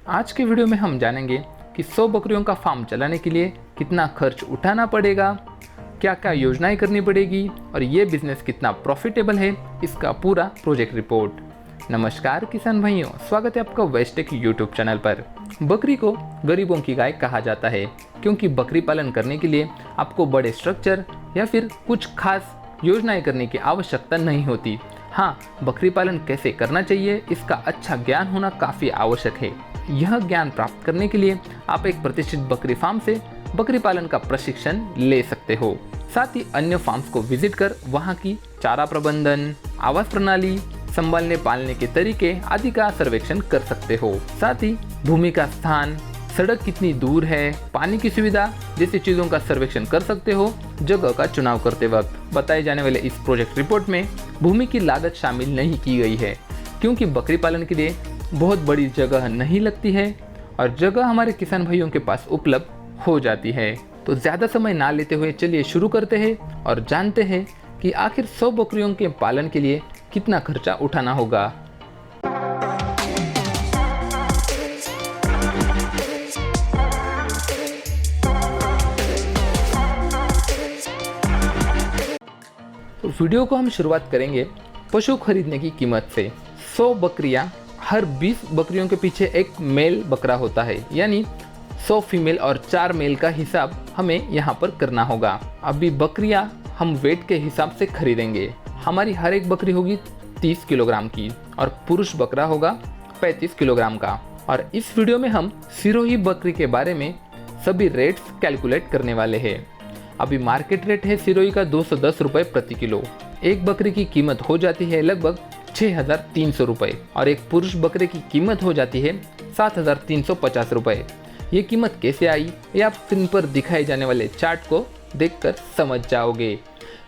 आज के वीडियो में हम जानेंगे कि 100 बकरियों का फार्म चलाने के लिए कितना खर्च उठाना पड़ेगा, क्या क्या योजनाएं करनी पड़ेगी और ये बिजनेस कितना प्रॉफिटेबल है, इसका पूरा प्रोजेक्ट रिपोर्ट। नमस्कार किसान भाइयों, स्वागत है आपका वेस्टेक यूट्यूब चैनल पर। बकरी को गरीबों की गाय कहा जाता है क्योंकि बकरी पालन करने के लिए आपको बड़े स्ट्रक्चर या फिर कुछ खास योजनाएं करने की आवश्यकता नहीं होती। हाँ, बकरी पालन कैसे करना चाहिए इसका अच्छा ज्ञान होना काफ़ी आवश्यक है। यह ज्ञान प्राप्त करने के लिए आप एक प्रतिष्ठित बकरी फार्म से बकरी पालन का प्रशिक्षण ले सकते हो। साथ ही अन्य फार्म्स को विजिट कर वहां की चारा प्रबंधन, आवास प्रणाली, संभालने पालने के तरीके आदि का सर्वेक्षण कर सकते हो। साथ ही भूमि का स्थान, सड़क कितनी दूर है, पानी की सुविधा जैसी चीज़ों का सर्वेक्षण कर सकते हो। जगह का चुनाव करते वक्त बताए जाने वाले इस प्रोजेक्ट रिपोर्ट में भूमि की लागत शामिल नहीं की गई है क्योंकि बकरी पालन के लिए बहुत बड़ी जगह नहीं लगती है और जगह हमारे किसान भाइयों के पास उपलब्ध हो जाती है। तो ज़्यादा समय ना लेते हुए चलिए शुरू करते हैं और जानते हैं कि आखिर 100 बकरियों के पालन के लिए कितना खर्चा उठाना होगा। तो वीडियो को हम शुरुआत करेंगे पशु खरीदने की कीमत से। 100 बकरियां, हर 20 बकरियों के पीछे एक मेल बकरा होता है, यानी 100 फीमेल और 4 मेल का हिसाब हमें यहाँ पर करना होगा। अभी बकरियां हम वेट के हिसाब से खरीदेंगे। हमारी हर एक बकरी होगी 30 किलोग्राम की और पुरुष बकरा होगा 35 किलोग्राम का। और इस वीडियो में हम सिरोही बकरी के बारे में सभी रेट्स कैलकुलेट करने वाले हैं। अभी मार्केट रेट है सिरोही का 210 रुपये प्रति किलो। एक बकरी की कीमत हो जाती है लगभग 6,300 रुपये और एक पुरुष बकरे की कीमत हो जाती है 7,350 रुपये। ये कीमत कैसे आई ये आप स्क्रीन पर दिखाए जाने वाले चार्ट को देखकर समझ जाओगे।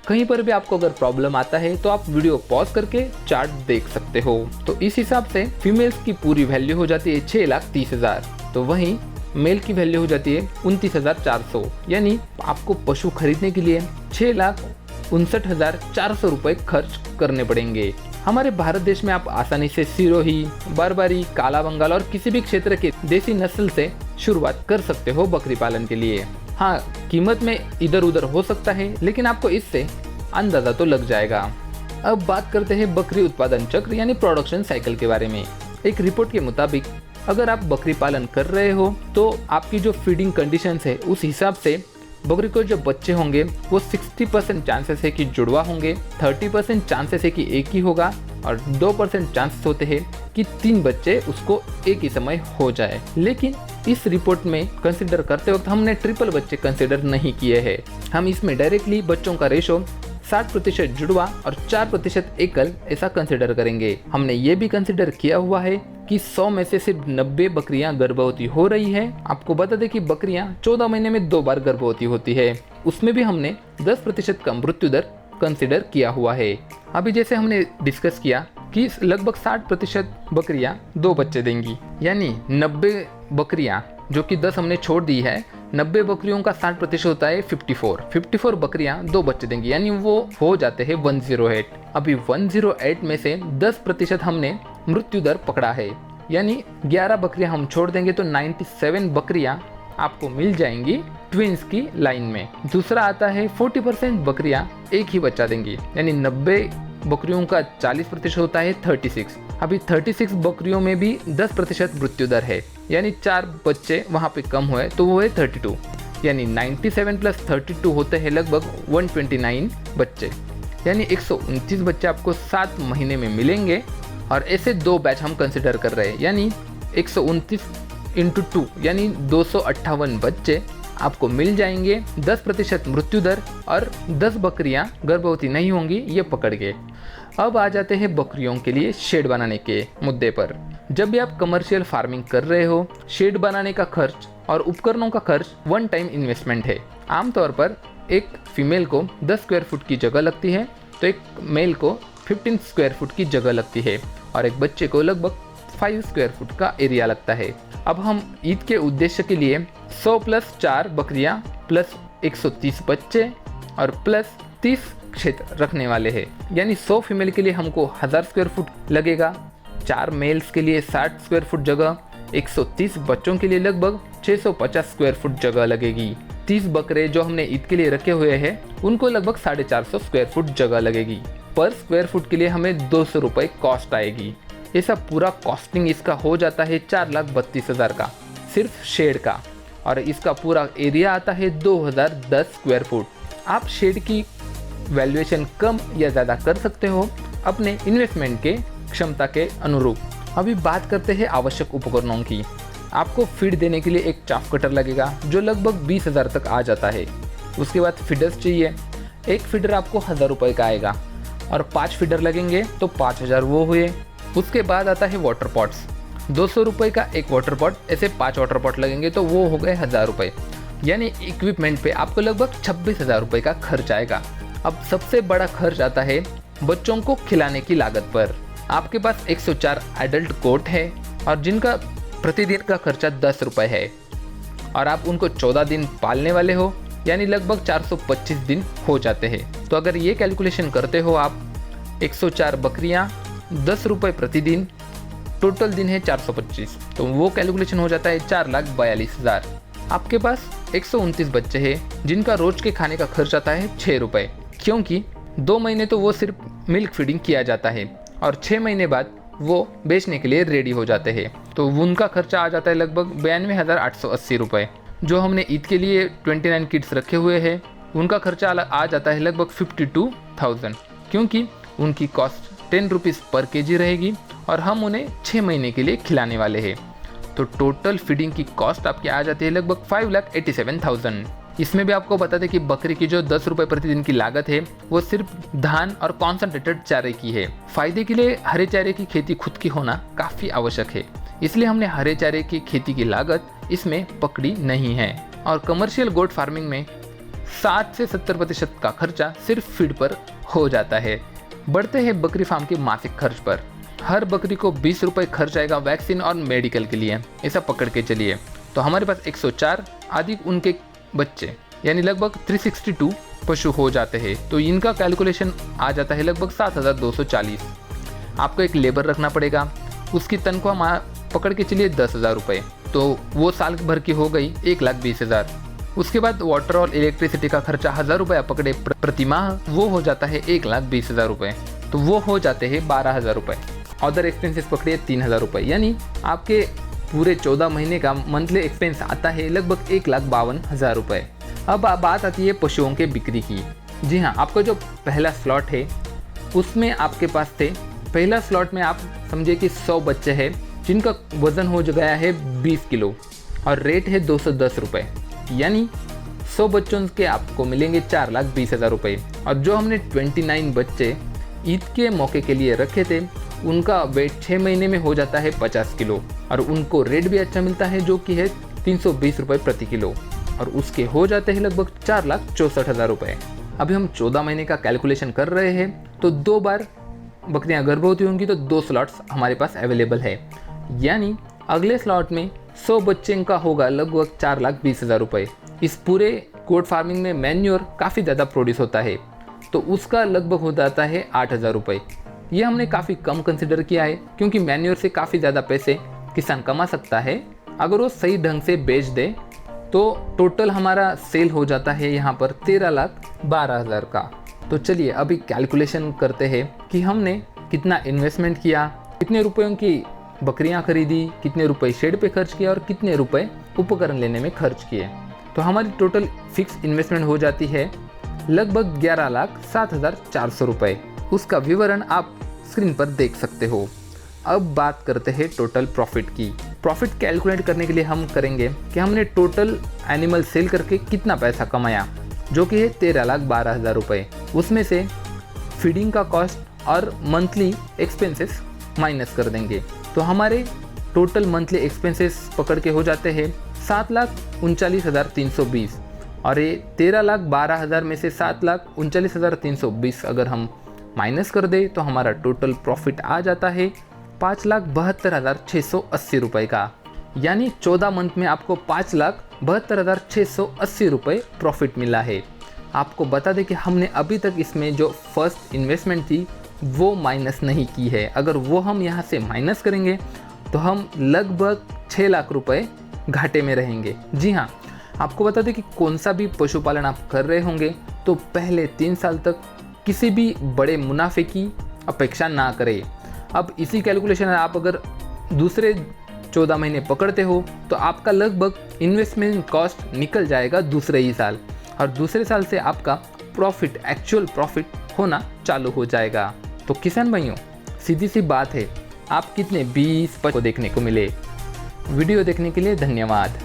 कहीं पर भी आपको अगर प्रॉब्लम आता है तो आप वीडियो पॉज करके चार्ट देख सकते हो। तो इस हिसाब से फीमेल्स की पूरी वैल्यू हो जाती है 6,30,000, तो वहीं मेल की वैल्यू हो जाती है 29,400। यानी आपको पशु खरीदने के लिए 6,59,400 रुपये खर्च करने पड़ेंगे। हमारे भारत देश में आप आसानी से सिरोही, बरबरी, काला बंगाल और किसी भी क्षेत्र के देसी नस्ल से शुरुआत कर सकते हो बकरी पालन के लिए। हाँ, कीमत में इधर उधर हो सकता है लेकिन आपको इससे अंदाजा तो लग जाएगा। अब बात करते हैं बकरी उत्पादन चक्र यानी प्रोडक्शन साइकिल के बारे में। एक रिपोर्ट के मुताबिक अगर आप बकरी पालन कर रहे हो तो आपकी जो फीडिंग कंडीशंस है उस हिसाब से बकरी को जो बच्चे होंगे वो 60% चांसेस है कि जुड़वा होंगे, 30% चांसेस है कि एक ही होगा और 2% चांसेस होते हैं कि 3 बच्चे उसको एक ही समय हो जाए। लेकिन इस रिपोर्ट में कंसिडर करते वक्त हमने ट्रिपल बच्चे कंसिडर नहीं किए हैं। हम इसमें डायरेक्टली बच्चों का रेशो 60% जुड़वा और 4% एकल ऐसा कंसिडर करेंगे। हमने ये भी कंसिडर किया हुआ है कि 100 में से सिर्फ 90 बकरियां गर्भवती हो रही है। आपको बता दें कि बकरियां 14 महीने में 2 बार गर्भवती होती है, उसमें भी हमने 10% का मृत्यु दर कंसिडर किया हुआ है। अभी जैसे हमने डिस्कस किया कि लगभग 60% बकरियां 2 बच्चे देंगी, यानी 90 बकरियां जो कि 10 हमने छोड़ दी है, 90 बकरियों का 60% होता है 54 बकरियां 2 बच्चे देंगी, यानी वो हो जाते हैं 108। अभी 108 में से 10% हमने मृत्यु दर पकड़ा है, यानी 11 बकरियां हम छोड़ देंगे तो 97 बकरियां आपको मिल जाएंगी ट्विंस की लाइन में। दूसरा आता है 40% बकरियां एक ही बच्चा देंगी, यानी 90 बकरियों का 40% होता है 36। अभी 36 बकरियों में भी 10% मृत्यु दर है, यानी 4 बच्चे वहाँ पे कम हुए तो वो है 32, यानी 97 प्लस 32 होते हैं लगभग 129 बच्चे, यानी 129 बच्चे आपको 7 महीने में मिलेंगे। और ऐसे 2 बैच हम कंसिडर कर रहे हैं, यानी 129 इंटू 2 यानी 258 बच्चे आपको मिल जाएंगे। 10% मृत्यु दर और 10 बकरियां गर्भवती नहीं होंगी ये पकड़ के। अब आ जाते हैं बकरियों के लिए शेड बनाने के मुद्दे पर। जब भी आप कमर्शियल फार्मिंग कर रहे हो, शेड बनाने का खर्च और उपकरणों का खर्च वन टाइम इन्वेस्टमेंट है। आमतौर पर एक फीमेल को 10 स्क्वायर फुट की जगह लगती है तो एक मेल को 15 स्क्वायर फुट की जगह लगती है और एक बच्चे को लगभग 5 स्क्वायर फुट का एरिया लगता है। अब हम ईद के उद्देश्य के लिए 100 प्लस 4 बकरियां प्लस 130 बच्चे और प्लस 30 क्षेत्र रखने वाले हैं, यानी 100 फीमेल के लिए हमको 1000 स्क्वायर फुट लगेगा, 4 मेल्स के लिए 60 स्क्वायर फुट जगह, 130 बच्चों के लिए लगभग 650 स्क्वायर फुट जगह लगेगी। 30 बकरे जो हमने ईद के लिए रखे हुए हैं उनको लगभग 450 स्क्वायर फुट जगह लगेगी। पर स्क्वायर फुट के लिए हमें 200 रुपये कॉस्ट आएगी। ऐसा पूरा कॉस्टिंग इसका हो जाता है 4,32,000 का, सिर्फ शेड का। और इसका पूरा एरिया आता है 2010 स्क्वायर फुट। आप शेड की वैल्यूएशन कम या ज़्यादा कर सकते हो अपने इन्वेस्टमेंट के क्षमता के अनुरूप। अभी बात करते हैं आवश्यक उपकरणों की। आपको फीड देने के लिए एक चाफ कटर लगेगा जो लगभग 20,000 तक आ जाता है। उसके बाद फीडर्स चाहिए। एक फीडर आपको 1,000 रुपये का आएगा और 5 फीडर लगेंगे तो 5,000 वो हुए। उसके बाद आता है वाटर पॉट्स, 200 रुपये का एक वाटर पॉट, ऐसे 5 वाटर पॉट लगेंगे तो वो हो गए 1,000 रुपये। यानी इक्विपमेंट पे आपको लगभग 26,000 रुपये का खर्च आएगा। अब सबसे बड़ा खर्च आता है बच्चों को खिलाने की लागत पर। आपके पास 104 एडल्ट गोट है और जिनका प्रतिदिन का खर्चा 10 रुपये है और आप उनको 14 दिन पालने वाले हो, यानी लगभग 425 दिन हो जाते हैं। तो अगर ये कैलकुलेशन करते हो आप, 104 बकरियाँ 10 रुपये प्रतिदिन, टोटल दिन है 425, तो वो कैलकुलेशन हो जाता है 4,42,000। आपके पास 129 बच्चे हैं जिनका रोज के खाने का खर्च आता है 6 रुपये, क्योंकि 2 महीने तो वो सिर्फ मिल्क फीडिंग किया जाता है और 6 महीने बाद वो बेचने के लिए रेडी हो जाते हैं। तो उनका खर्चा आ जाता है लगभग 92,880 रुपये। जो हमने ईद के लिए 29 किड्स रखे हुए हैं उनका खर्चा आ जाता है लगभग 52,000, क्योंकि उनकी कॉस्ट 10 रुपीज़ पर केजी रहेगी और हम उन्हें 6 महीने के लिए खिलाने वाले हैं। तो टोटल फीडिंग की कॉस्ट आपकी आ जाती है लगभग 5,87,000। इसमें भी आपको बता दें कि बकरी की जो 10 रुपये प्रतिदिन की लागत है वो सिर्फ धान और कॉन्सनट्रेटेड चारे की है। फायदे के लिए हरे चारे की खेती खुद की होना काफ़ी आवश्यक है, इसलिए हमने हरे चारे की खेती की लागत इसमें पकड़ी नहीं है। और कमर्शियल गोट फार्मिंग में 60 से 70% का खर्चा सिर्फ फीड पर हो जाता है। बढ़ते हैं बकरी फार्म के मासिक खर्च पर। हर बकरी को 20 रुपये खर्च आएगा वैक्सीन और मेडिकल के लिए, ऐसा पकड़ के चलिए। तो हमारे पास 104 आदि उनके बच्चे यानी लगभग 362 पशु हो जाते हैं। तो इनका कैलकुलेशन आ जाता है लगभग 7,240। आपको एक लेबर रखना पड़ेगा, उसकी तनख्वाह पकड़ के चलिए 10,000 रुपये, तो वो साल भर की हो गई 1,20,000। उसके बाद वाटर और इलेक्ट्रिसिटी का खर्चा 1,000 रुपये पकड़े प्रति माह, वो हो जाता है 1,20,000 रुपये, तो वो हो जाते हैं 12,000 रुपये। अदर एक्सपेंसेस पकड़िए 3,000 रुपये, यानी आपके पूरे 14 महीने का मंथली एक्सपेंस आता है लगभग 1,52,000 रुपये। अब बात आती है पशुओं के बिक्री की। जी हाँ, आपका जो पहला स्लॉट है उसमें आपके पास थे, पहला स्लॉट में आप समझिए कि 100 बच्चे हैं जिनका वज़न हो गया है 20 किलो और रेट है 210 रुपये, यानी 100 बच्चों के आपको मिलेंगे 4,20,000 रुपये। और जो हमने 29 बच्चे ईद के मौके के लिए रखे थे उनका वेट 6 महीने में हो जाता है 50 किलो और उनको रेट भी अच्छा मिलता है जो कि है 320 रुपये प्रति किलो और उसके हो जाते हैं लगभग 4,64,000 रुपये। अभी हम 14 महीने का कैलकुलेशन कर रहे हैं, तो 2 बार बकरियां गर्भवती होंगी तो 2 स्लॉट्स हमारे पास अवेलेबल है, यानी अगले स्लॉट में 100 बच्चे का होगा लगभग 4,20,000 रुपये। इस पूरे गोट फार्मिंग में मैन्योर काफ़ी ज़्यादा प्रोड्यूस होता है, तो उसका लगभग हो जाता है 8,000 रुपये। ये हमने काफ़ी कम कंसिडर किया है क्योंकि मैन्योर से काफ़ी ज़्यादा पैसे किसान कमा सकता है अगर वो सही ढंग से बेच दे। तो टोटल हमारा सेल हो जाता है यहाँ पर 13,12,000 का। तो चलिए अभी कैलकुलेशन करते हैं कि हमने कितना इन्वेस्टमेंट किया, कितने रुपयों की बकरियाँ खरीदी, कितने रुपए शेड पे खर्च किया और कितने रुपए उपकरण लेने में खर्च किए। तो हमारी टोटल फिक्स इन्वेस्टमेंट हो जाती है लगभग 11,07,400 रुपये। उसका विवरण आप स्क्रीन पर देख सकते हो। अब बात करते हैं टोटल प्रॉफिट की। प्रॉफिट कैलकुलेट करने के लिए हम करेंगे कि हमने टोटल एनिमल सेल करके कितना पैसा कमाया, जो कि है 13,12,000 रुपये। उसमें से फीडिंग का कॉस्ट और मंथली एक्सपेंसेस माइनस कर देंगे, तो हमारे टोटल मंथली एक्सपेंसेस पकड़ के हो जाते हैं 7,39,320 और ये 13,12,000 में से 7,39,320 अगर हम माइनस कर दे तो हमारा टोटल प्रॉफिट आ जाता है 5,72,680 रुपये का। यानी 14 मंथ में आपको 5,72,680 रुपये प्रॉफिट मिला है। आपको बता दें कि हमने अभी तक इसमें जो फर्स्ट इन्वेस्टमेंट थी वो माइनस नहीं की है। अगर वो हम यहाँ से माइनस करेंगे तो हम लगभग 6 लाख रुपए घाटे में रहेंगे। जी हाँ, आपको बता दें कि कौन सा भी पशुपालन आप कर रहे होंगे तो पहले 3 साल तक किसी भी बड़े मुनाफे की अपेक्षा ना करें। अब इसी कैलकुलेशन आप अगर दूसरे 14 महीने पकड़ते हो तो आपका लगभग इन्वेस्टमेंट कॉस्ट निकल जाएगा दूसरे ही साल, और दूसरे साल से आपका प्रॉफिट, एक्चुअल प्रॉफिट होना चालू हो जाएगा। तो किसान भाइयों, सीधी सी बात है, आप कितने 20-25 को देखने को मिले। वीडियो देखने के लिए धन्यवाद।